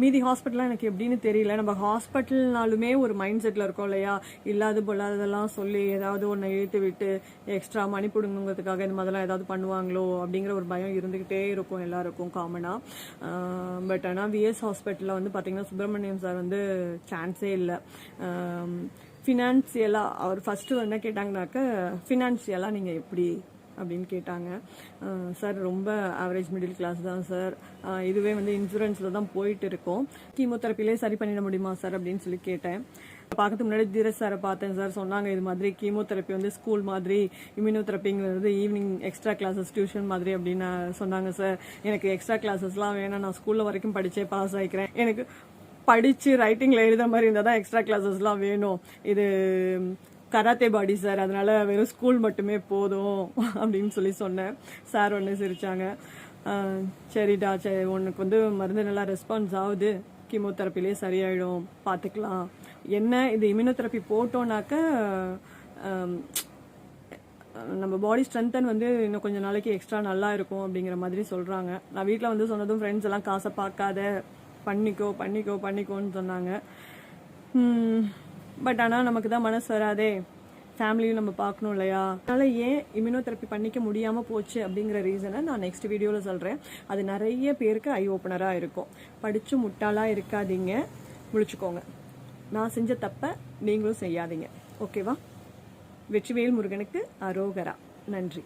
மீதி ஹாஸ்பிட்டல்லாம் எனக்கு எப்படின்னு தெரியல. நம்ம ஹாஸ்பிட்டல்னாலுமே ஒரு மைண்ட் செட்டில் இருக்கோம் இல்லையா, இல்லாத பொல்லாததெல்லாம் சொல்லி ஏதாவது ஒன்று இழுத்து விட்டு எக்ஸ்ட்ரா மணி பிடுங்குங்கிறதுக்காக இந்த மாதிரிலாம் ஏதாவது பண்ணுவாங்களோ அப்படிங்கிற ஒரு பயம் இருந்துக்கிட்டே இருக்கும் எல்லாருக்கும் காமனாக. பட் ஆனால் விஎஸ் ஹாஸ்பிட்டலில் வந்து பார்த்தீங்கன்னா சுப்பிரமணியம் சார் வந்து சான்ஸே இல்லை. ஃபினான்சியலாக அவர் ஃபஸ்ட்டு என்ன கேட்டாங்கனாக்க, ஃபினான்சியலாக நீங்கள் எப்படி அப்படின்னு கேட்டாங்க. சார் ரொம்ப ஆவரேஜ் மிடில் கிளாஸ் தான் சார், இதுவே வந்து இன்சூரன்ஸில் தான் போயிட்டு இருக்கோம், கீமோதெரப்பிலே சரி பண்ணிட முடியுமா சார் அப்படின்னு சொல்லி கேட்டேன். பார்க்கறதுக்கு முன்னாடி தீரஜ் சாரை பார்த்தேன் சார். சொன்னாங்க இது மாதிரி கீமோதெரப்பி வந்து ஸ்கூல் மாதிரி, இம்யூனோதெரப்பிங்கிறது ஈவினிங் எக்ஸ்ட்ரா கிளாஸஸ் டியூஷன் மாதிரி அப்படின்னு சொன்னாங்க சார். எனக்கு எக்ஸ்ட்ரா கிளாஸஸ்லாம் வேணாம், நான் ஸ்கூலில் வரைக்கும் படித்தே பாஸ் ஆகிக்கிறேன், எனக்கு படித்து ரைட்டிங்கில் எழுத மாதிரி இருந்தால் தான் எக்ஸ்ட்ரா கிளாஸஸ்லாம் வேணும், இது கராத்தே பாடி சார், அதனால வெறும் ஸ்கூல் மட்டுமே போதும் அப்படின்னு சொல்லி சொன்னேன். சார் ஒன்று சிரிச்சாங்க. சரிடா, சரி உனக்கு வந்து மருந்து நல்லா ரெஸ்பான்ஸ் ஆகுது, கீமோதெரப்பிலே சரியாயிடும், பார்த்துக்கலாம். என்ன இது இம்யூனோதெரப்பி போட்டோன்னாக்க நம்ம பாடி ஸ்ட்ரென்தன் வந்து இன்னும் கொஞ்சம் நாளைக்கு எக்ஸ்ட்ரா நல்லா இருக்கும் அப்படிங்கிற மாதிரி சொல்கிறாங்க. நான் வீட்டில் வந்து சொன்னதும் ஃப்ரெண்ட்ஸ் எல்லாம் காசை பார்க்காத, பண்ணிக்கோ பண்ணிக்கோ பண்ணிக்கோன்னு சொன்னாங்க. பட் ஆனால் நமக்கு தான் மனசு வராதே, ஃபேமிலியும் நம்ம பார்க்கணும் இல்லையா. அதனால் ஏன் இம்யூனோதெரப்பி பண்ணிக்க முடியாமல் போச்சு அப்படிங்கிற ரீசனை நான் நெக்ஸ்ட் வீடியோவில் சொல்கிறேன். அது நிறைய பேருக்கு ஐ ஓப்பனராக இருக்கும். படித்து முட்டாளாக இருக்காதீங்க, முழிச்சுக்கோங்க. நான் செஞ்ச தப்பை நீங்களும் செய்யாதீங்க, ஓகேவா? வெற்றிவேல் முருகனுக்கு அரோகரா. நன்றி.